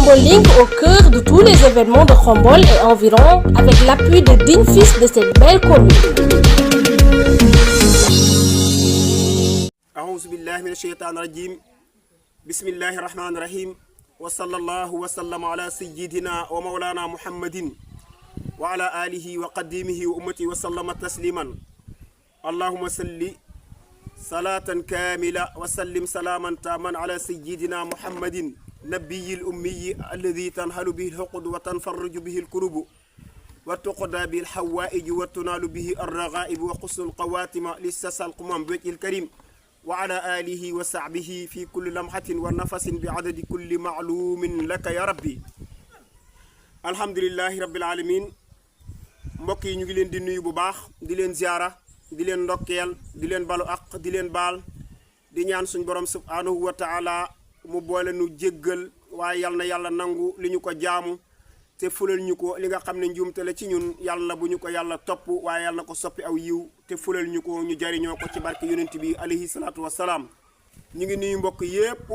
Info Link au cœur de tous les événements de Khombol et environ avec l'appui des dignes fils de cette belle commune. أعوذ بالله من الشيطان الرجيم بسم الله الرحمن الرحيم وصلى الله وسلم على سيدنا ومولانا محمد وعلى آله وقديمه وأمته وسلم تسليما اللهم صل صلاة كاملة وسلم سلاما تاما على سيدنا محمد نبي الأمي الذي تنهل به الحقد وتنفرج به الكروب وتقضى به الحوائج وتنال به الرغائب وحسن القواتم للسسى القمام بوجه الكريم وعلى آله وصحبه في كل لمحة ونفس بعدد كل معلوم لك يا ربي الحمد لله رب العالمين mbokk yi ñu ngi leen di nuyu bu baax di leen ziara di leen ndokkeel di leen balu ak di leen baal di ñaan suñu borom subhanahu wa ta'ala mu boole nu jéggal waaye yal na yàlla nangu li ñu ko jaamu te fulal ñu ko li nga xam ne njuumte la ci ñun yàlla na bu ñu ko yàlla topp waaye yàlla na ko soppi aw yiw te fulal ñu ko ñu jariñoo ko ci barke yonent bi alayhi salaatu wassalaam ñu ngi nuyu mbokk yépp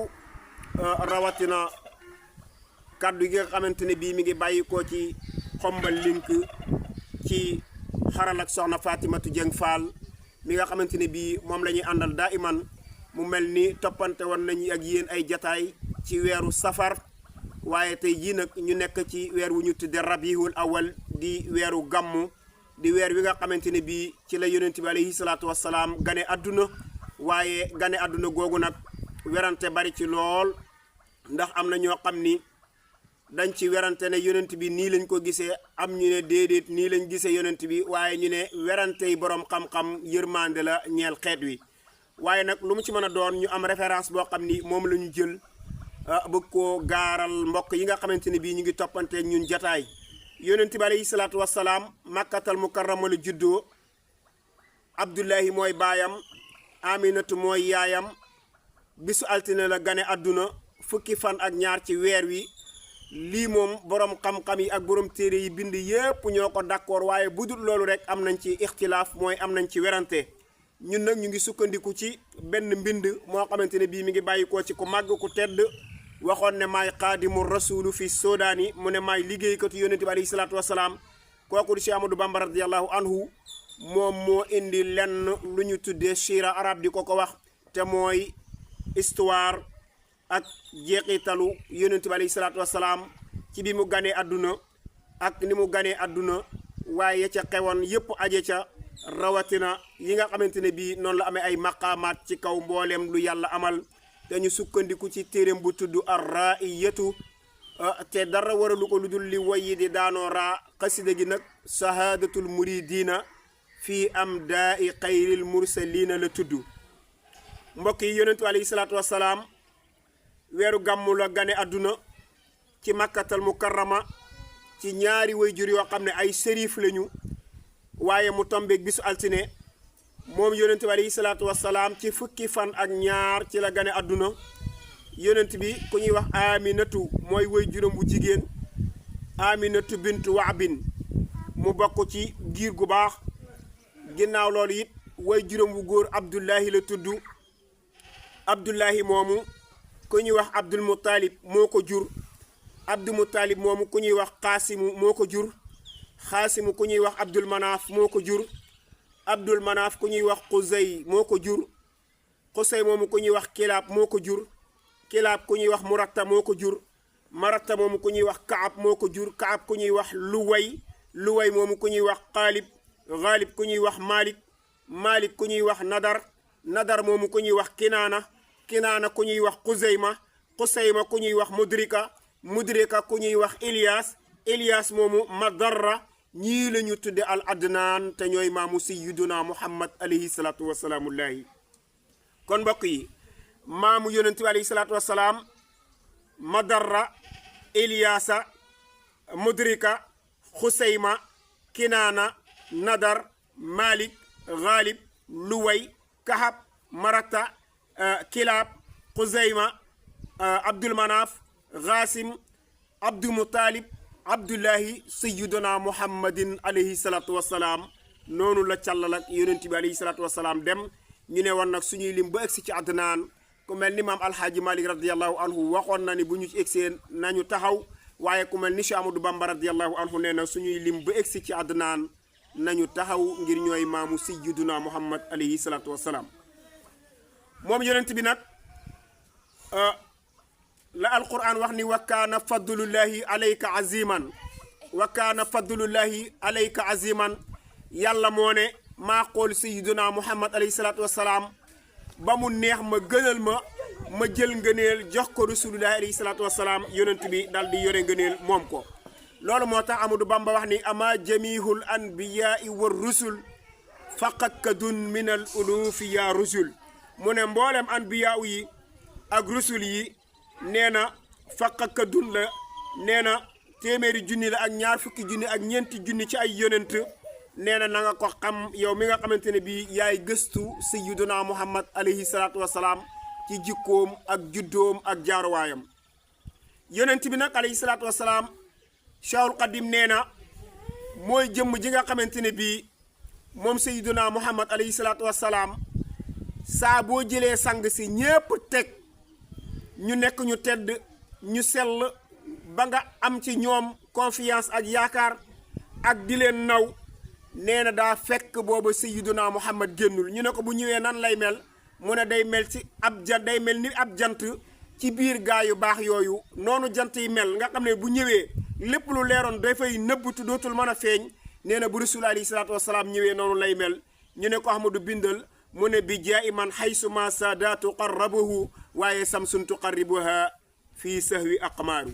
rawatina kaddu gi nga xamante ne bii mi ngi bàyyi ko ci Khombol Link ci xaral ak soxna Fatimatu Dieng Fall mi nga xamante ne bii moom la ñuy àndal daa iman mu mel ni toppante woon nañu ak yéen ay jataay ci weeru safar waaye tey jii nag ñu nekk ci weer wu ñu tudde rabiul awal di weeru gàmmu di weer wi nga xamante ne bii ci la yonent bi alayhi salaatu wassalaam gane àdduna waaye gane àdduna googu nag werante bari ci lool ndax am na ñoo xam ni dañ ci werante ne yonent bi nii lañ ko gisee am ñu ne déedéet nii lañ gisee yonent bi waaye ñu ne werante yi boroom xam-xam yërmande la ñeel xeet wi waaye nag lu mu ci mën a doon ñu am référence boo xam ni moom la ñu jël bëgg koo gaaral mbokk yi nga xamante ne bii ñu ngi toppante ñun jataay yonent bi alayhi salaatu wassalaam makkatal mukarrama la juddoo abdullahi mooy baayam aminatu mooy yaayam bisu altine la gane àdduna fukki fan ak ñaar ci weer wi lii moom borom xam-xam yi ak borom téere yi bind yépp ñoo ko d'accord waaye bu dul loolu rek am nañ ci ixtilaaf mooy am nañ ci werante ñun nag ñu ngi sukkandiku ci benn mbind moo xamante ne bii mi ngi bàyyikoo ci ku màgg ku tedd waxoon ne maay xaadimu rasulu fi sodaani mu ne maay liggéeykatu yonente bi alayhi salaatu wassalaam kooku di Cheikh Amadou Bamba radiyallahu anhu moom moo indi lenn lu ñu tuddee shira arab di ko wax te mooy histoire ak jeexitalu yonent bi alayhi salaatu wassalaam ci bi mu ganee àdduna ak ni mu ganee àdduna waaye ca xewoon yépp aje ca rawatina yi nga xamante ne bii noonu la amee ay maqaamaat ci kaw mbooleem lu yàlla amal te ñu sukkandiku ci téeréem bu tudd ar-raa'iyatu te dara waralu ko lu dul li wayi di daanoo raa xasida gi nag sahaadatul muridina fii am daa'i xayril mursalina la tudd mbokk yi yonent bi alayhi salaatu wassalaam weeru gàmmu la gane àdduna ci makkatal mukarrama ci ñaari wayjur yoo xam ne ay sérif lañu waaye mu tombeeg bisu altine moom yonent bi alayhi salaatu wassalaam ci fukki fan ak ñaar ci la gane àdduna yonent bi ku ñuy wax aminatu mooy wayjuram bu jigéen aminatu bintu waabin mu bokk ci giir gu baax ginnaaw loolu it wayjuram bu góor abdullahi la tudd abdullahi moomu ku ñuy wax abdul muttalib moo ko jur abdul muttalib moomu ku ñuy wax xaasimu moo ko jur xaasimu ku ñuy wax abdul manaaf moo ko jur abdul manaaf ku ñuy wax xusay moo ko jur xusay moomu ku ñuy wax kilaab moo ko jur kilaab ku ñuy wax muratta moo ko jur maratta moomu ku ñuy wax kaab moo ko jur kaab ku ñuy wax luway moomu ku ñuy wax xaalib xaalib ku ñuy wax malik ku ñuy wax nadar moomu ku ñuy wax kinaana ku ñuy wax xusayma ku ñuy wax mudrika ku ñuy wax Ilias moomu madarra ñii la ñu tudde al adnaan te ñooy maamu sayyiduna muhammad alayhi salaatu wasalaamullahi kon mbokk yi maamu yonent bi alayhi salaatu wasalaam madarra Iliasa mudrika xusayma kinaana nadar malik ghalib luway kahab marata kilaab xuzayma abdul manaaf ghasim abdul mutalib abdullahi sayyiduna muhammadin alayhi salatu wassalaam noonu la càllal ak yonent bi alayhi salatu wassalaam dem ñu ne woon nag suñuy lim ba egsi ci adnaan ku mel ni maam alxaaji malik radiallahu anhu waxoon na ni bu ñu egsee nañu taxaw waaye ku mel ni Cheikh Amadou Bamba radiallahu anhu nee na suñuy lim ba egsi ci àddunaan nañu taxaw ngir ñooy maamu sayyiduna muhammad alayhi salaatu wassalaam moom yonent bi nag la alquran wax ni wa kaana fadlullahi alayka aziman wa kaana fadlullahi alayka aziman yàlla moo ne maa xool sayyiduna muhammad alayhi salaatu wassalaam ba mu neex ma gënal ma jël ngëneel jox ko rasulullahi alayhi salaatu wassalaam yonent bi daal di yore ngëneel moom ko loolu moo tax Amadou Bamba wax ni ama jamihul anbiyaai wa rusul faqakadun min al ulufi ya rusul mu ne mboolem anbiyaaw yi ak rusul yi nee na faqakadun la nee na téeméeri junni la ak ñaar fukki junni ak ñeenti junni ci ay yonent nee na nga ko xam yow mi nga xamante ne bii yaay gëstu sayyiduna muhammad alayhi salaatu wassalaam ci jikkoom ak juddoom ak jaaruwaayam yonent bi nag alayhi salaatu wassalaam Cheikhul Qadim nee na mooy jëmm ji nga xamante ne bii moom sayyiduna muhammad alayhi salaatu wassalaam saa boo jëlee sang si ñépp teg ñu nekk ñu tedd ñu sell ba nga am ci ñoom confiance ak yaakaar ak di leen naw nee na daa fekk booba sayyiduna muhammad génnul ñu ne ko bu ñëwee nan lay mel mu ne day mel ci ab jant day mel ni ab jant ci biir gaa yu baax yooyu noonu jant yi mel nga xam ne bu ñëwee lépp lu leeroon dafay nëbbtu dootul mën a feeñ nee na bu rasul alayhi salaatu wasalaam ñëwee noonu lay mel ñu ne ko ahmadu bindal mu ne bi jaa iman xaysuma saadaatu qarrabuhu waaye samsun tuqarribuha fii sahwi aqmaaru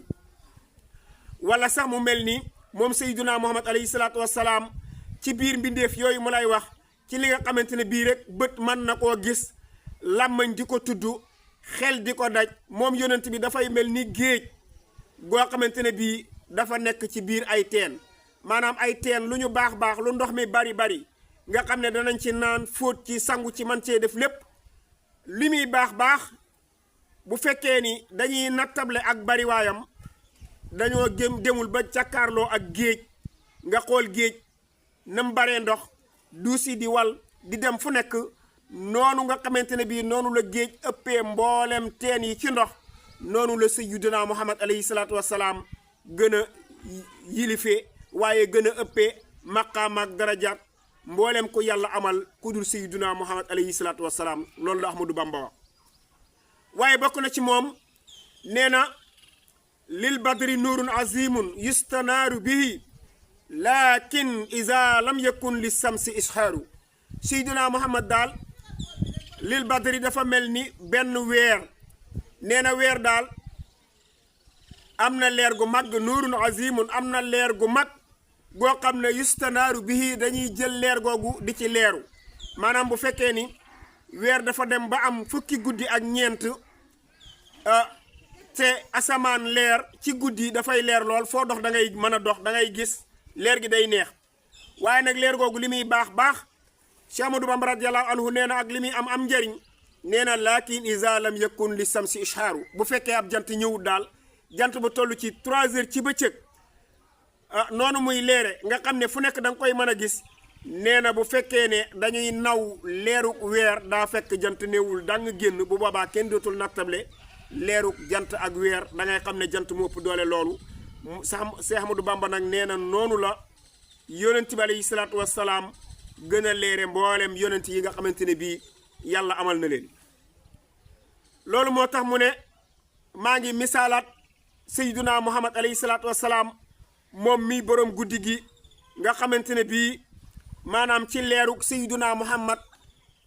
wala sax mu mel ni moom sayyiduna muhammad alayhi salaatu wasalaam ci biir mbindeef yooyu mu lay wax ci li nga xamante ne bii rek bët mën na koo gis làmmañ di ko tudd xel di ko daj moom yonent bi dafay mel ni géej goo xamante ne bii dafa nekk ci biir ay teen maanaam ay teen lu ñu baax baax lu ndox mi bari bari nga xam ne danañ ci naan fóot ci sangu ci man cee def lépp li muy baax baax bu fekkee ni dañuy nattable ak bariwaayam dañoo demul ba càkkaarloo ak géej nga xool géej nam baree ndox duusi di wal di dem fu nekk noonu nga xamante ne bii noonu la géej ëppee mboolem teen yi ci ndox noonu la sayyiduna muhammad alayhi salaatu wassalaam gën a yilifee waaye gën a ëppee maqaam ak darajaat mboolem ko yàlla amal ku dul sayyiduna muhammad alayhi salaatu wassalaam loolu la Ahmadu Bamba wax waaye bokk na ci moom nee na lil badri nuurun azimun yustanaaru bihi lakin iza lam yakun li samsi ishaaru sayyiduna muhammad daal lil badri dafa mel ni benn weer nee na weer daal am na leer gu mag nuurun azimun am na leer gu mag goo xam ne yustanaaru bihi dañuy jël leer googu di ci leeru maanaam bu fekkee ni weer dafa dem ba am fukki guddi ak ñeent te asamaan leer ci guddi dafay leer lool foo dox da ngay mën a dox da ngay gis leer gi day neex waaye nag leer googu li muy baax baax Cheikh Amadou Bamba radiyallahu anhu nee na ak li muy am njëriñ nee na laakin iza lam yakun li samsi ishaaru bu fekkee ab jant ñëwut daal jant ba toll ci 3 heures ci bëccëg noonu muy leere nga xam ne fu nekk da nga koy mën a gis nee na bu fekkee ne dañuy naw leeru weer daa fekk jant néewul da nga génn bu boobaa kenn dootul nattable leeru jant ak weer da ngay xam ne jant moo ëpp doole loolu sax Cheikh Ahmadou Bamba nag nee na noonu la yonent bi alayhi salaatu wassalaam gën a leere mboolem yonent yi nga xamante ne bii yàlla amal na leen loolu moo tax mu ne maa ngi misaalaat sayyiduna muhammad alayhi salaatu wassalaam moom mi borom guddi gi nga xamante ne bii maanaam ci leeru sayyiduna muhammad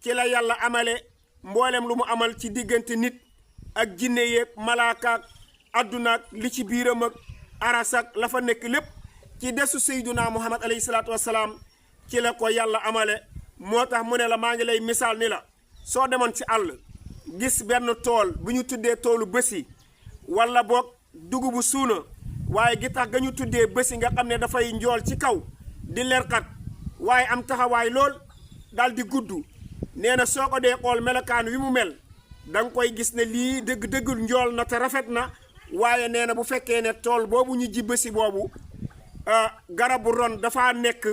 ci la yàlla amale mboolem lu mu amal ci diggante nit ak jinne yeeg malaakaak addunaak li ci biiram ak arasak la fa nekk lépp ci desu sayyiduna muhammad alayhi salaatu wassalaam ci la ko yàlla amale moo tax mu ne la maa ngi lay misaal ni la soo demoon ci àll gis benn tool bu ñu tuddee toolu bësi wala boog dugubu suuna waaye gi tax ga ñu tuddee bësi nga xam ne dafay njool ci kaw di lerkat waaye am taxawaay lool daal di gudd nee na soo ko dee xool melokaan wi mu mel da nga koy gis ne lii dëgg-dëggul njool na te rafet na waaye nee na bu fekkee ne tool boobu ñu ji bësi boobu garabu ron dafa nekk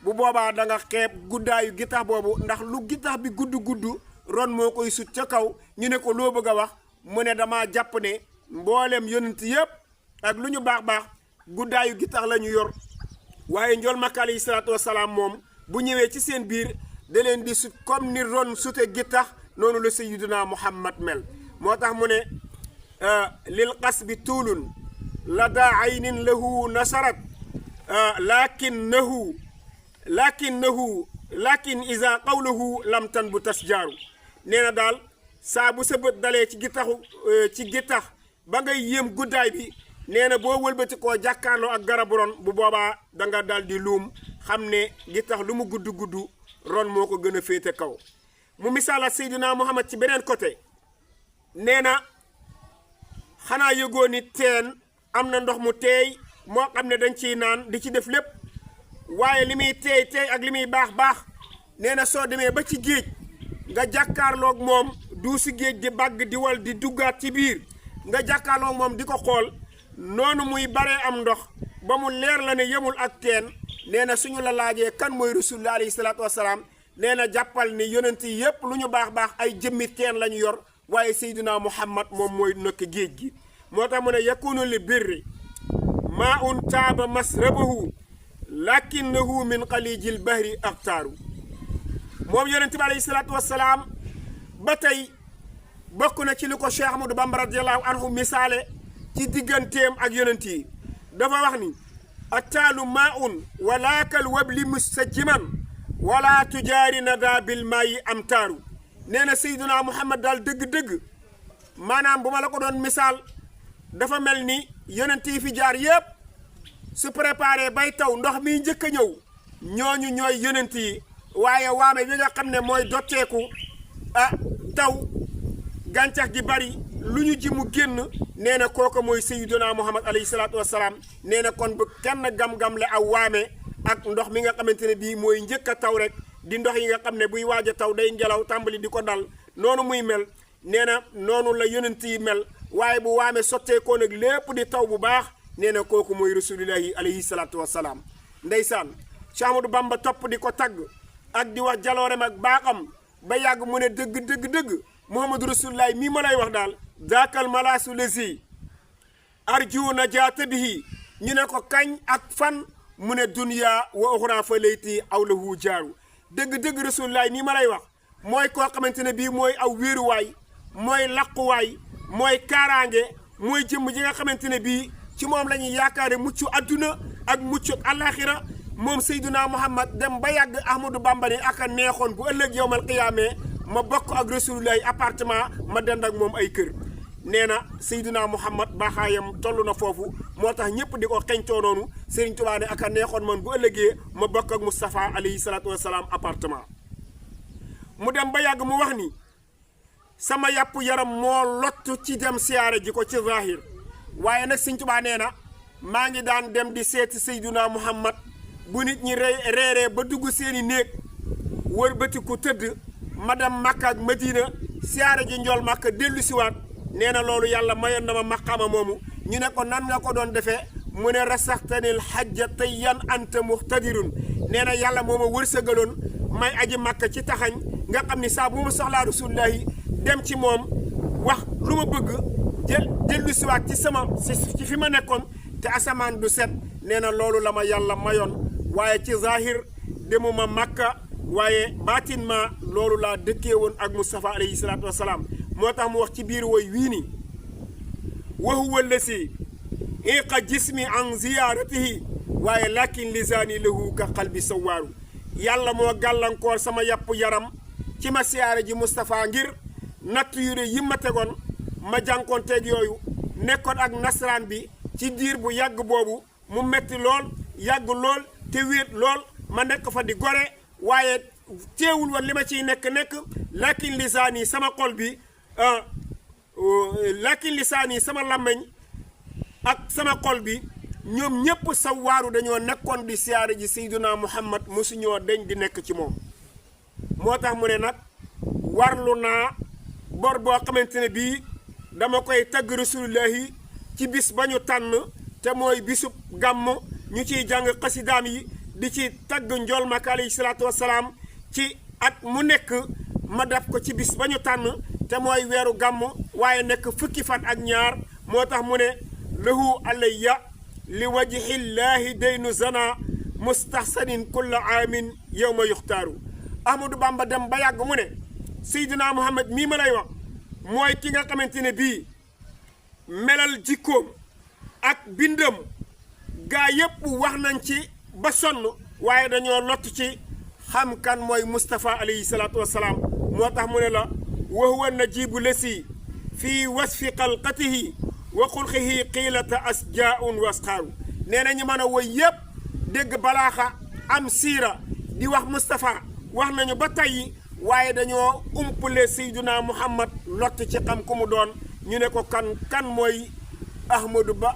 bu boobaa da nga xeeb guddaayu gittax boobu ndax lu gittax bi gudd ron moo koy sut ca kaw ñu ne ko loo bëgg a wax mu ne dama jàpp ne mboolem yonent yëpp ak lu ñu baax baax guddaayu gittax la ñu yor waaye njool Makka alayhi salaatu wasalaam moom bu ñëwee ci seen biir da leen di sut comme ni ron sute gittax noonu la sayyiduna Muhammad mel moo tax mu ne lil qasbi tuulun la daa aynin lahu nasarat lakin isa qawluhu lam tan bu tasjaaru nee na daal saa bu sa bët dalee ci gittax ba ngay yéem guddaay bi nee na boo wëlbati koo jàkkaarloo ak garabu ron bu boobaa danga daal di luum xam ne gittax lu mu gudd ron moo ko gën a féete kaw mu misaala Seydina Muhammad ci beneen côté nee na xanaa yëgoo ni teen am na ndox mu teey moo xam ne dañ ciy naan di ci def lépp waaye li muy teey ak li muy baax nee na soo demee ba ci géej nga jàkkaarloog moom duusi géej di bàgg di wal di duggaat ci biir nga jàkkaarloog moom di ko xool noonu muy baree am ndox ba mu leer la ne yemul ak teen nee na suñu la laajee kan mooy rasulullah alayhi salaatu wasalaam nee na jàppal ni yonent yi yépp lu ñu baax ay jëmmi teen la ñu yor waaye Seydina Muhammad moom mooy nëkk géej gi moo tax mu ne yakunu li birri maa un taaba masrabahu lakinnahu min xalijil bahri axtaaru moom yonent bi alayhi salaatu wasalaam ba tey bokk na ci li ko Cheikh Ahmadou Bamba radiallahu anhu misaale ci digganteem ak yonent yi dafa wax ni attaalu maa un walaakal wabli mustajjiman wala tujaari nada bil maayi am taaru nee na Seydina Muhammad daal dëgg-dëgg maanaam bu ma la ko doon misaal dafa mel ni yonent yi fi jaar yépp su préparé bay taw ndox mi njëkk a ñëw ñooñu ñooy yonent yi waaye waame bi nga xam ne mooy dotteeku taw gàncax gi bari lu ñu ji mu génn nee na kooku mooy Seydina Muhammad alayhi salaatu wasalaam nee na kon bu kenn gam-gamle aw waame ak ndox mi nga xamante ne bii mooy njëkk a taw rek di ndox yi nga xam ne buy waaj a taw day ngelaw tàmbali di ko dal noonu muy mel nee na noonu la yonent yi mel waaye bu waame sotteekoo nag lépp di taw bu baax nee na kooku mooy rasulillahi alayhi salaatu wasalaam ndeysaan Cheikh Ahmadou Bamba topp di ko tagg ak di wax jaloorem ak baaxam ba yàgg mu ne dëgg Muhammadu rasulillahi mii ma lay wax daal daakal malaasu lesi arju najaata bihi ñu ne ko kañ ak fan mu ne dunya wa uxra fa layti aw lahu jaaru dëgg rasulillahi mii ma lay wax mooy koo xamante ne bii mooy aw wéeruwaay mooy laquwaay mooy kaaraange mooy jëmm ji nga xamante ne bii ci moom la ñuy yaakaare mucc adduna ak mucc alaxira moom Seydina Muhammad dem ba yàgg Ahmadou Bamba ne aka neexoon bu ëllëg yowmal qiyaamee ma bokk ak rasulullahi appartement ma dend ak moom ay kër nee na Seydina Muhammad baaxaayam toll na foofu moo tax ñëpp di ko xeñtoo noonu Serigne Touba ne aka neexoon man bu ëllëgee ma bokk ak Moustapha alayhi salaatu wasalaam appartement mu dem ba yàgg mu wax ni sama yàpp yaram moo lott ci dem siyaare ji ko ci zahir waaye nag Serigne Touba nee na maa ngi daan dem di seeti Seydina Muhammad bu nit ñi reeree ba dugg seeni néeg wër bëti ku tëdd ma dem Makka ak Madina siyaare ji njool Makka dellu siwaat nee na loolu yàlla mayoon na ma maqaama moomu ñu ne ko nan nga ko doon defee mu ne rasaxtanil xajja tayyan anta muxtadirun nee na yàlla moo ma wërsëgaloon may aji Makka ci taxañ nga xam ni saa bu ma soxlaa rasulullahi dem ci moom wax lu ma bëgg dellu siwaat ci fi ma nekkoon te asamaan du set nee na loolu la ma yàlla mayoon waaye ci zahir demuma Makka waaye baatin ma loolu laa dëkkee woon ak Moustapha alayhi salaatu wasalaam moo tax mu wax ci biir woy wii ni wa huwa lasi iqa jismi an ziyaaratihi waaye lakin lisaani lahu ka qalbi sawaaru yàlla moo gàllankoor sama yàpp yaram ci ma siyaare ji Moustapha ngir natt yu ne yi ma tegoon ma jànkoonteeg yooyu nekkoon ak nasaraan bi ci diir bu yàgg boobu mu metti lool yàgg lool te wéet lool ma nekk fa di gore waaye teewul woon li ma ciy nekk lakin lisaani sama xol bi lakin lisaani sama làmmeñ ak sama xol bi ñoom ñépp sa waaru dañoo nekkoon di siyaare ji Seydina Muhammad mosuñoo deñ di nekk ci moom moo tax mu ne nag warlu naa bor boo xamante ne bii dama koy tagg rasulullahi ci bis ba ñu tànn te mooy bisub gàmm ñu ciy jàng xasidaam yi di ci tagg njool Makka alayhi salaatu wasalaam ci at mu nekk ma def ko ci bis ba ñu tànn te mooy weeru gàmm waaye nekk fukki fan ak ñaar moo tax mu ne lahu alayya li wajhillaahi daynu zana mustahsanin kulla aamin yawma yuxtaaru Ahmadou Bamba dem ba yàgg mu ne Seydina Muhammad mii ma lay wax mooy ki nga xamante ne bii melal jikkoom ak bindam gaa yépp wax nañ ci ba sonn waaye dañoo lott ci xam kan mooy Moustapha alayhi salaatu wassalaam moo tax mu ne la wa huwa najibu lesi fii wasfi xalqatihi wa xulqihi qiilata asjaaun wasxaaru nee na ñu mën a woy yépp dégg balaaxa am siira di wax Moustapha wax nañu ba tey waaye dañoo umpale Seydina Muhammad lott ci xam ku mu doon ñu ne ko kan mooy Ahmadou Ba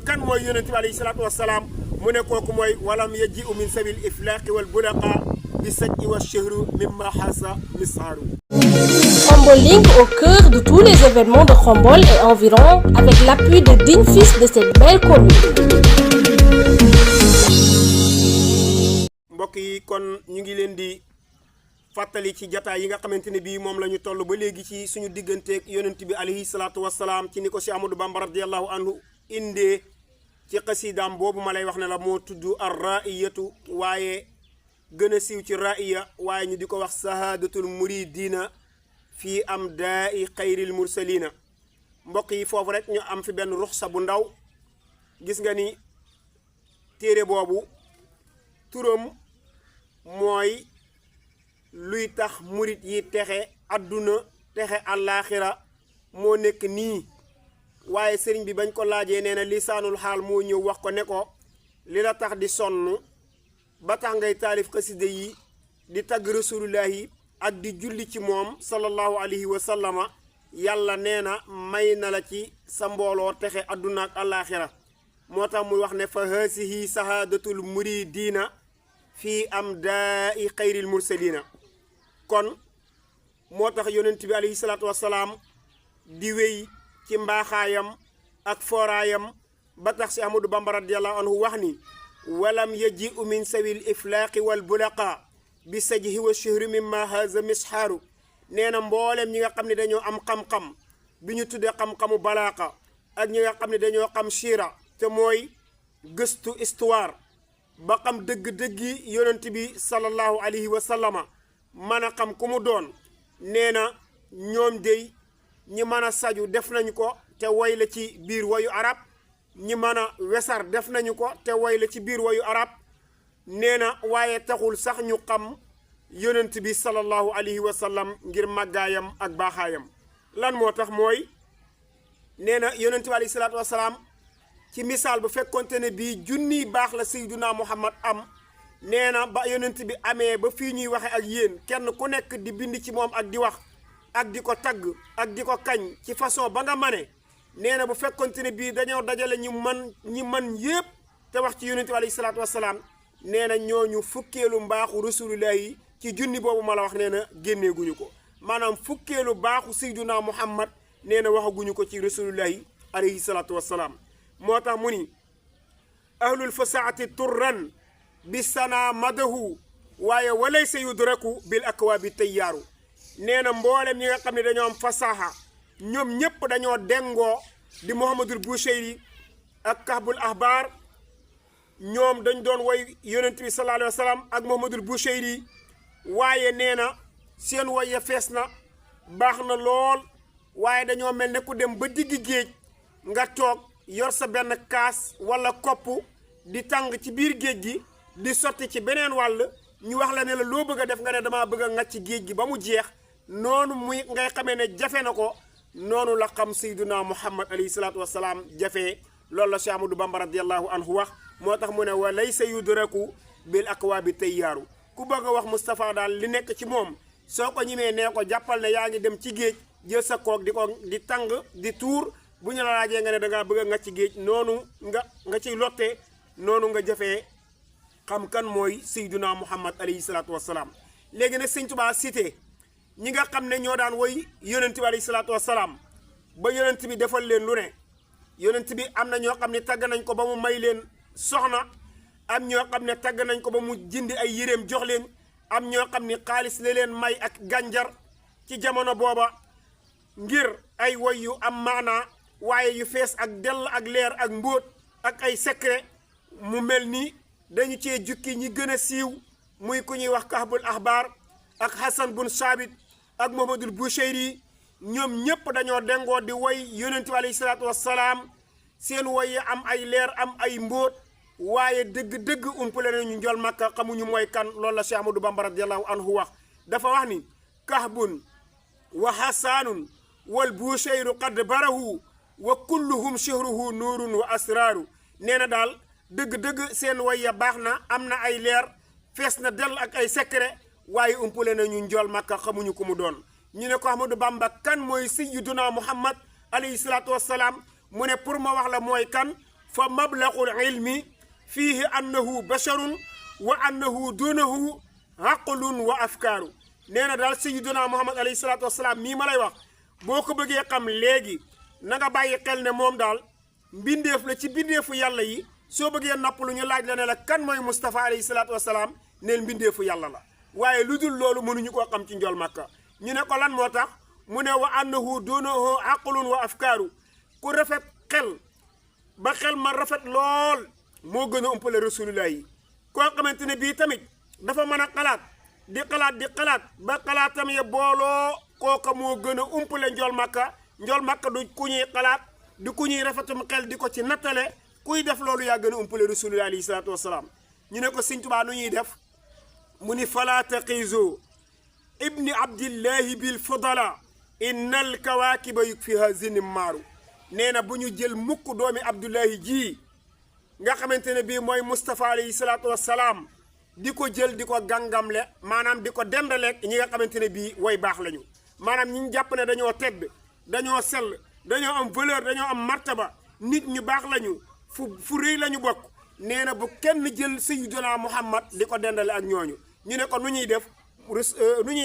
kan mooy yonent bi alayhi salaatu wassalaam mu ne kooku mooy walam yaji'u min sabil iflaaqi wal budaqa bi saj'i wa shahru mimma xaasa misaaru. Khombole au cœur de tous les événements de Khombole et environ avec l'appui de dignes fils de cette belle commune. mbokk yi kon ñu ngi leen di fàttali ci jataay yi nga xamante ne bii moom la ñu toll ba léegi ci suñu digganteeg yonent bi alayhi salaatu wassalaam ci ni ko si Ahmadou Bamba radiyallahu anhu indee ci xasidaam boobu ma lay wax ne la moo tudd ar raiyatu waaye gën a siiw ci raiya waaye ñu di ko wax sahadatul muridina fii am daa i xayril mursalina mbokk yi foofu rek ñu am fi benn ruxsa bu ndaw gis nga ni téere boobu turam mooy luy tax murit yi texe adduna texe àllaaxira moo nekk nii waaye sëriñ bi bañ ko laajee nee na lisaanul xaal moo ñëw wax ko ne ko li la tax di sonn ba tax ngay taalif xasida yi di tagg rasulullahi ak di julli ci moom sallallahu alayhi wa sallama yàlla nee na may na la ci sa mbooloo texe adduna ak àllaaxira moo tax muy wax ne fa haasihi sahadatul muridina fii am daa i xayril mursalina kon moo tax yonent bi alayhi salaatu wassalaam di wéy ci mbaaxaayam ak fooraayam ba tax si Ahmadou Bamba radiyallahu anhu wax ni walam yaji'u min sawil iflaaqi wal bulaqa bi sajhi wa shihri mimma haza mishaaru nee na mboolem ñi nga xam ne dañoo am xam-xam bi ñu tuddee xam-xamu balaaqa ak ñi nga xam ne dañoo xam siira te mooy gëstu histoire ba xam dëgg-dëggi yonent bi sallallahu alayhi wa sallama mën a xam ku mu doon nee na ñoom dey ñi mën a saju def nañu ko te woy la ci biir woyu arab ñi mën a wesar def nañu ko te woy la ci biir woyu arab nee na waaye taxul sax ñu xam yonent bi sallallahu alayhi wa sallam ngir màggaayam ak baaxaayam lan moo tax mooy nee na yonent bi alayhi salaatu wasalaam ci misaal bu fekkonte ne bii junniy baax la Seydina Muhammad am nee na ba yonent bi amee ba fii ñuy waxe ak yéen kenn ku nekk di bind ci moom ak di wax ak di ko tagg ak di ko kañ ci façon ba nga mane nee na bu fekkonte ne bii dañoo dajale ñi man yépp te wax ci yonent bi alayhi salaatu wasalaam nee na ñooñu fukkeelu mbaaxu rasulullahi ci junni boobu ma la wax nee na génneeguñu ko maanaam fukkeelu baaxu Seydina Muhammad nee na waxaguñu ko ci rasulullahi alayhi salaatu wasalaam moo tax mu ni ahlul fasaati turran bi sana madahu waaye walaysa yudraku bil akwaabi tayyaaru nee na mboolem ñi nga xam ne dañoo am fasaha ñoom ñépp dañoo dengoo di Muhammadul Bushayri ak Kahbul Ahbar ñoom dañ doon woy yonent bi sallallahu alayhi wa sallam ak Muhammadul Bushayri waaye nee na seen woy ya fees na baax na lool waaye dañoo mel ne ku dem ba digg géej nga toog yor sa benn kaas wala kopp di tàng ci biir géej gi di sotti ci beneen wàll ñu wax la ne la loo bëgg a def nga ne damaa bëgg a ngacc ci géej gi ba mu jeex noonu muy ngay xamee ne jafe na ko noonu la xam Seydina Muhammad alayhi salaatu wasalaam jafee loolu la Cheikh Ahmadou Bamba radiyallahu anhu wax moo tax mu ne wa laysa yudraku bil akwaabi tayyaaru ku bëgg a wax Moustapha daal li nekk ci moom soo ko ñimee nee ko jàppal ne yaa ngi dem ci géej jël sa koog di tàng di tuur bu ñu la laajee nga ne dangaa bëgg a ngacc ci géej noonu nga ciy lottee noonu nga jafee xam kan mooy Seydina Muhammad alayhi salaatu wasalaam léegi nag Sëñ Tuubaa cité ñi nga xam ne ñoo daan woy yonent bi alayhi salaatu wasalaam ba yonent bi defal leen lu ne yonent bi am na ñoo xam ne tagg nañ ko ba mu may leen soxna am ñoo xam ne tagg nañ ko ba mu jindi ay yéreem jox leen am ñoo xam ne xaalis la leen may ak gànjar ci jamono booba ngir ay woy yu am maanaa waaye yu fees ak dell ak leer ak mbóot ak ay secret mu mel ni dañu cee jukki ñi gën a siiw muy ku ñuy wax Kahbul Ahbar ak Hassan bun Saabit ak Muhammadul Bushayri ñoom ñépp dañoo dengoo di woy yonent bi alayhi salaatu wassalaam seen woy yi am ay leer am ay mbóot waaye dëgg-dëgg umpale nañu njol Makka xamuñu mooy kan loolu la Cheikh Ahmadou Bamba radiyallahu anhu wax dafa wax ni kahbun wa hasanun wal bushayru qad barahu wa kulluhum shihruhu nuurun wa asraaru nee na daal dëgg-dëgg seen woy ya baax na am na ay leer fees na dell ak ay secret waaye umpale nañu njol Makka xamuñu ku mu doon ñu ne ko Ahmadou Bamba kan mooy sayyiduna Muhammad alayhi salaatu wassalaam mu ne pour ma wax la mooy kan fa mablagul ilmi fiihi annahu basharun wa annahu dunahu aqlun wa afkaaru nee na daal sayyiduna Muhammad alayhi salaatu wassalaam mii ma lay wax boo ko bëggee xam léegi na nga bàyyi xel ne moom daal mbindeef la ci mbindeefu yàlla yi soo bëggee noppalu ñu laaj la ne la kan mooy Moustapha alayhi salaatu wassalaam neel mbindeefu yàlla la waaye lu dul loolu mënuñu koo xam ci njol Makka ñu ne ko lan moo tax mu ne wa annahu dunahu aqlun wa afkaaru ku rafet xel ba xel ma rafet lool moo gën a umpale rasulullah yi koo xamante ne bii tamit dafa mën a xalaat di xalaat ba xalaatam ya booloo kooka moo gën a umpale njol Makka du ku ñuy xalaat di ku ñuy rafetum xel di ko ci nattale kuy def loolu yaa gën a umpale rasulullah alayhi salaatu wassalaam ñu ne ko Sëñ Tuubaa nu ñuy def mu ni fala taqizu ibni abdillahi bil fudala innal kawaakiba yukfiha zinim maaru nee na bu ñu jël mukk doomi abdullahi ji nga xamante ne bii mooy Moustapha alayhi salaatu wassalaam di ko jël di ko gàngamle maanaam di ko dendaleeg ñi nga xamante ne bii way baax lañu maanaam ñi jàpp ne dañoo tedd dañoo sell dañoo am valeur dañoo am martaba nit ñu baax lañu fu rëy lañu bokk nee na bu kenn jël sayyiduna Muhammad di ko dendale ak ñooñu ñu ne ko nu ñuy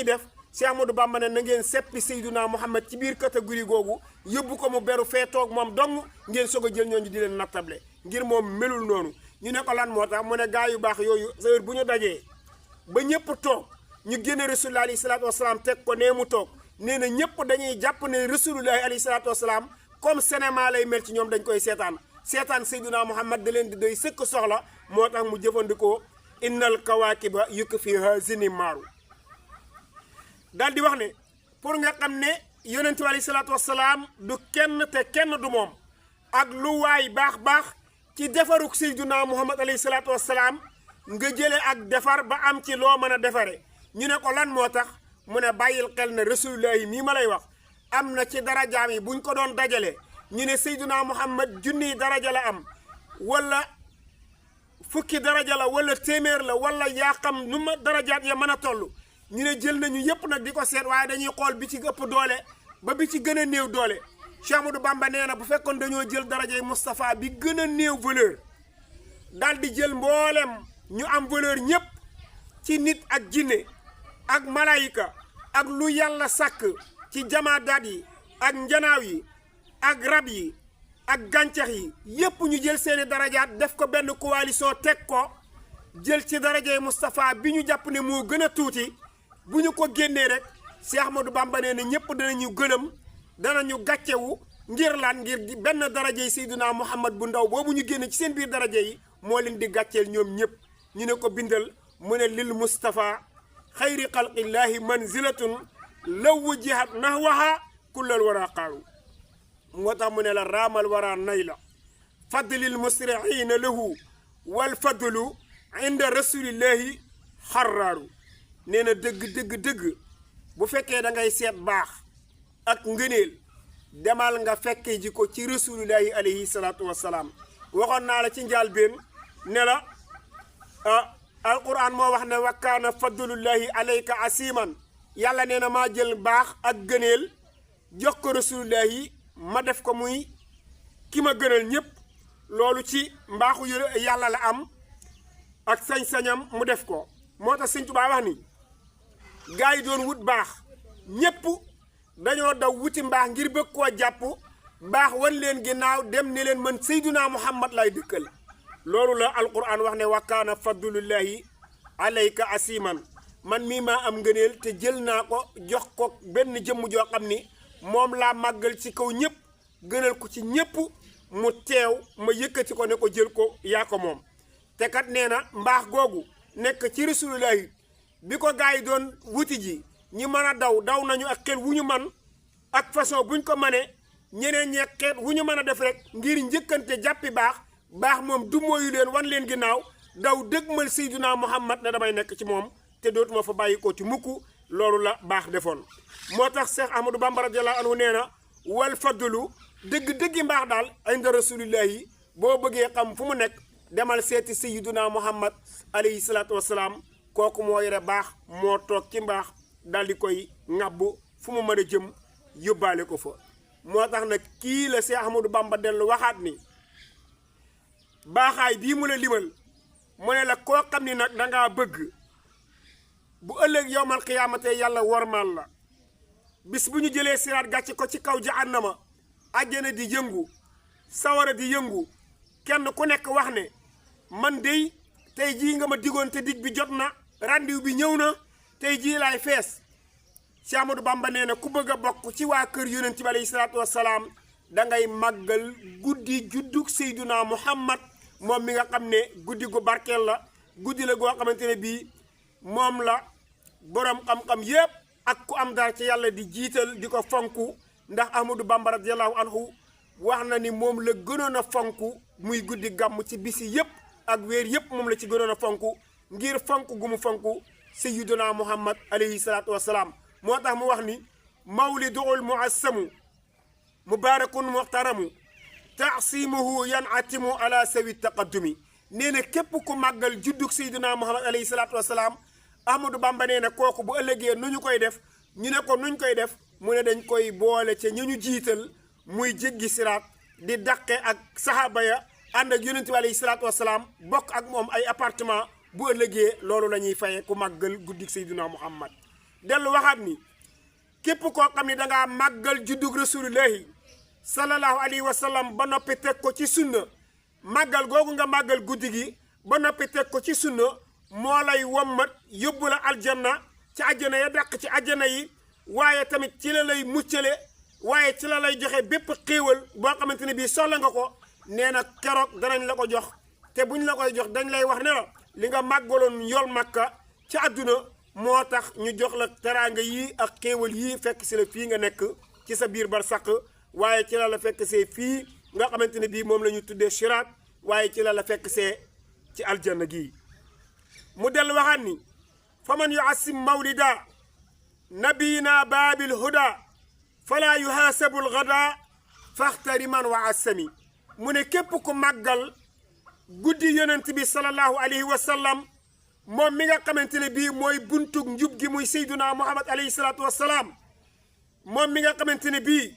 def Cheikh Ahmadou Bamba ne na ngeen seppi sayyiduna Muhammad ci biir catégorie googu yóbbu ko mu beru fee toog moom dong ngeen soog a jël ñooñu di leen nattable ngir moom melul noonu ñu ne ko lan moo tax mu ne gaa yu baax yooyu heure bu ñu dajee ba ñëpp toog ñu génne rasulullah alayhi salaatu wasalaam teg ko nee mu toog nee na ñëpp dañuy jàpp ne rasulullah alayhi salaatu wasalaam comme cinéma lay mel ci ñoom dañ koy seetaan sayyiduna Muhammad da leen di doy sëkk soxla moo tax mu jëfandikoo innal kawaakiba yukfiha zinim maaru daal di wax ne pour nga xam ne yonent bi alayhi salaatu wassalaam du kenn te kenn du moom ak lu waay baax ci defaruk sayyiduna Muhammad alayhi salaatu wassalaam nga jële ak defar ba am ci loo mën a defare ñu ne ko lan moo tax mu ne bàyyil xel ne rasulullah yi mii ma lay wax am na ci darajaam yi buñ ko doon dajale ñu ne sayyiduna Muhammad junniy daraja la am wala fukki daraja la wala téeméer la wala yaa xam nu ma darajaat ya mën a toll ñu ne jël nañu yépp nag di ko seet waaye dañuy xool bi ci ëpp doole ba bi ci gën a néew doole Cheikh Ahmadou Bamba nee na bu fekkoon dañoo jël darajay Moustapha bi gën a néew valeur daal di jël mboolem ñu am valeur ñépp ci nit ak jinne ak malayika ak lu yàlla sàkk ci jamaadaat yi ak njanaaw yi ak rab yi ak gàncax yi yépp ñu jël seeni darajaat def ko benn coalition teg ko jël ci darajay Moustapha bi ñu jàpp ne moo gën a tuuti bu ñu ko génnee rek Cheikh Ahmadou Bamba nee na ñëpp danañu gëlëm danañu gàccewu ngir lan ngir benn daraje yi Seydina Muhammad bu ndaw boobu ñu génne ci seen biir daraje yi moo leen di gàcceel ñoom ñëpp ñu ne ko bindal mu ne lil Mustafa xayri xalqillahi manzilatun law wujihat nahwaha kullal wara qaaru moo tax mu ne la raamal wara nay la fadlil musriina lahu wal fadlu inda rasulillahi xarraaru nee na dëgg bu fekkee da ngay seet baax ak ngëneel demal nga fekke ji ko ci rasulullahi alayhi salaatu wassalaam waxoon naa la ci njàlbéen ne la alquran moo wax ne wa kaana fadlullahi alayka asiman yàlla nee na maa jël baax ak gëneel jox ko rasulullahi ma def ko muy ki ma gënal ñépp loolu ci mbaaxu yàlla la am ak sañ-sañam mu def ko moo tax Sëñ Tuubaa wax ni gaa yi doon wut baax ñépp dañoo daw wuti mbaax ngir bëgg koo jàpp baax wan leen ginnaaw dem ne leen man Seydina Muhammad lay dëkkal loolu la alquran wax ne wa kaana fadlullahi alayka asiman man mii maa am ngëneel te jël naa ko jox ko benn jëmm joo xam ni moom laa màggal ci kaw ñëpp gënal ko ci ñëpp mu teew ma yëkkati ko ne ko jël ko yaa ko moom te kat nee na mbaax googu nekk ci rasulullahi bi ko gaa yi doon wuti ji ñi mën a daw nañu ak xel wu ñu man ak façon buñ ko mënee ñeneen ñee xeet wu ñu mën a def rek ngir njëkkante jàppi baax moom du mooyu leen wan leen ginnaaw daw dëgmal Seydina Muhammad ne damay nekk ci moom te dootuma fa bàyyi ko ci mukk loolu la baax defoon moo tax Cheikh Ahmadou Bamba radiyallahu anhu nee na wal fadlu dëgg-dëggi mbaax daal inda rasulillahi boo bëggee xam fu mu nekk demal seeti Seydina Muhammad alayhi salaatu wasalaam kooku moo yore baax moo toog ci mbaax daal di koy ŋàbb fu mu mën a jëm yóbbaale ko fa moo tax nag kii la Cheikh Ahmadou Bamba dellu waxaat ni baaxaay bii mu la limal mu ne la koo xam ni nag dangaa bëgg bu ëllëg yowmal xiyaamate yàlla wormaal la bis bu ñu jëlee siraat gàcc ko ci kaw jahannama àjjana di yëngu sawara di yëngu kenn ku nekk wax ne man dey tey jii nga ma digoon te dig bi jot na randiw bi ñëw na tey jii laay fees Cheikh Ahmadou Bamba nee na ku bëgg a bokk ci waa kër yonent bi alayhi salaatu wasalaam dangay màggal guddi juddug Seyduna Muhammad moom mi nga xam ne guddi gu barkeel la guddi la goo xamante ne bii moom la boroom xam-xam yépp ak ku am dara ci yàlla di jiital di ko fonku ndax Ahmadou Bamba radiyallahu anhu wax na ni moom la gënoon a fonku muy guddi gàmm ci bisi yépp ak weer yépp moom la ci gënoon a fonku ngir fonku gu mu fonku Seyduna Muhammad alayhi salaatu wasalaam moo tax mu wax ni mawliduul muassamu mubarakun muxtaramu taasimuhu yanatimu ala sawi taqaddumi nee na képp ku màggal juddug Seydina Muhammad alayhi salaatu wasalaam Ahmadou Bamba nee na kooku bu ëllëgee nu ñu koy def ñu ne ko nuñ koy def mu ne dañ koy boole ca ñu jiital muy jéggi siraat di daqe ak saxaaba ya ànd ak yonent bi alayhi salaatu wasalaam bokk ak moom ay appartement bu ëllëgee loolu la ñuy faye ku màggal guddig Seydina Muhammad dellu waxaat ni képp koo xam ne dangaa màggal juddug rasulullahi sallallahu alayhi wa sallam ba noppi teg ko ci sunna màggal googu nga màggal guddi gi ba noppi teg ko ci sunna moo lay wommat yóbbu la aljanna ci àjjana ya dàq ci àjjana yi waaye tamit ci la lay muccale waaye ci la lay joxe bépp xéewal boo xamante ne bii soxla nga ko nee na keroog danañ la ko jox te buñ la koy jox dañ lay wax ne la li nga màggaloon yool makka ci àdduna moo tax ñu jox la teraanga yii ak xéewal yii fekk si la fii nga nekk ci sa biir barsàq waaye ci la fekk see fii nga xamante ne bii moom la ñu tuddee siraat waaye ci la fekk see ci aljanna gii mu dellu waxaat ni fa man yuassim mawlida nabiyina baabil huda fala yuhaasabu lgada faxtariman wa assami mu ne képp ku màggal guddi yonent bi sallallahu alayhi wa sallam moom mi nga xamante ne bii mooy buntug njub gi muy Seyduna Muhammad alayhi salaatu wasalaam moom mi nga xamante ne bii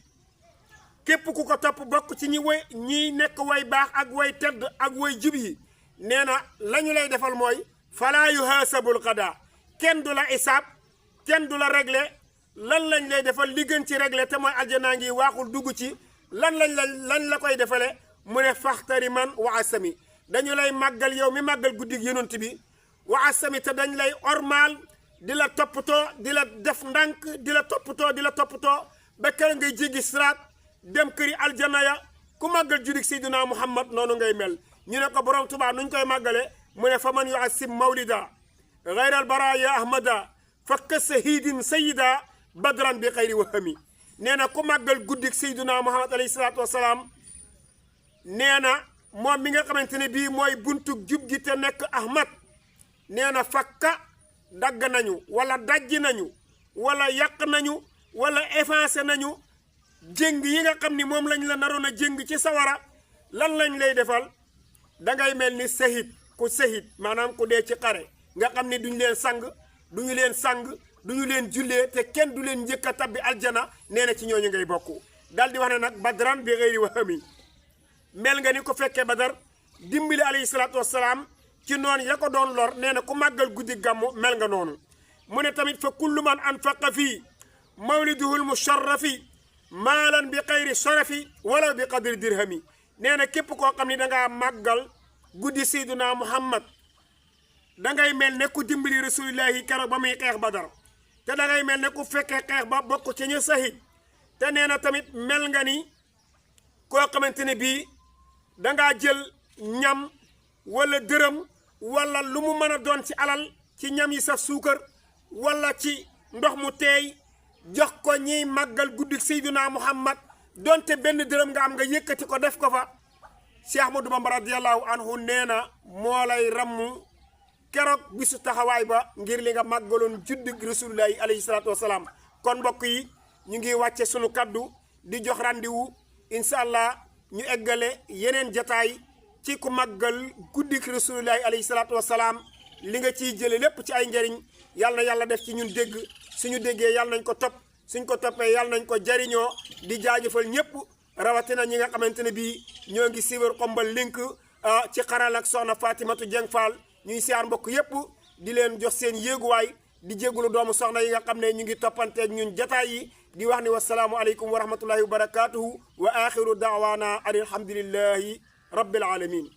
képp ku ko topp bokk ci ñi nekk way baax ak way tedd ak way jub yi nee na la ñu lay defal mooy falaa yuhaasabul qada kenn du la isaab kenn du la réglé lan lañ lay defal li gën ci réglé te mooy aljanaa ngi waaxul dugg ci lan la koy defale mu ne faxtari man wa asami dañu lay màggal yow mi màggal guddig yonent bi wa asami te dañ lay ormaal di la toppatoo di la def ndànk di la toppatoo ba kër ngay jéggi siraat dem këri aljana ya ku màggal juddig Seydina Muhammad noonu ngay mel ñu ne ko borom Tuubaa nuñ koy màggale mu ne fa man yuasim mawlida gayral baraya ahmada fakka sahidin sayida badran bi xayri wahami nee na ku màggal guddik Seydina Muhammad alayhi salaatu wasalaam nee na moom mi nga xamante ne bii mooy buntug jub gi te nekk ahmad nee na fakka dagg nañu wala dajji nañu wala yàq nañu wala effacé nañu jéng yi nga xam ni moom lañ la naroon a jéng ci sawara lan lañ lay defal dangay mel ni sahid ku sahid maanaam ku dee ci xare nga xam ni duñu leen jullee te kenn du leen njëkk a tabbi aljana nee na ci ñooñu ngay bokk dal di wax ne nag badran bi xëyri wahami mel nga ni ko fekkee badar dimbali alayhi salaatu wasalaam ci noonu ya ko doon lor nee na ku màggal guddi gàmmu mel nga noonu mu ne tamit fa kullu man anfaqa fii mawliduhul musharrafi maalan bi xayri sharafi wala bi qadri dirhami nee na képp koo xam ni dangaa màggal guddi Seydina Muhammad dangay mel ne ku dimbali rasulillahi keroog ba muy xeex Badar te dangay mel ne ku fekkee xeex ba bokk ci ñu sahid te nee na tamit mel nga ni koo xamante ne bii dangaa jël ñam wala dërëm wala lu mu mën a doon ci alal ci ñam yi saf suukar wala ci ndox mu teey jox ko ñiy màggal guddik Seydina Muhammad donte benn dërëm nga am nga yëkkati ko def ko fa Cheikh Ahmadou Bamba radiyallahu anhu nee na moo lay ramm keroog bisu taxawaay ba ngir li nga màggaloon juddik rasulullahi alayhi salaatu wasalaam kon mbokk yi ñu ngi wàcce sunu kaddu di jox rendez-vous incha allah ñu eggale yeneen jataay ci ku màggal guddik rasulullahi alayhi salaatu wasalaam li nga ciy jële lépp ci ay njëriñ yàlla na yàlla def ci ñun dégg suñu déggee yàlla nañ ko topp suñ ko toppee yàlla nañ ko jariñoo di jaajëfal ñëpp rawatina ñi nga xamante ne bii ñoo ngi siiwar Xombal link ci xaral ak soxna Fatimatu Dieng Fall ñuy siyaar mbokk yëpp di leen jox seen yéeguwaay di jégalu doomu soxna yi nga xam ne ñu ngi toppanteeg ñun jataay yi di wax ni wasalaamu aleykum wa rahmatullahi wa barakatuhu wa axiru daawaana an alhamdulillahi rabbil alamin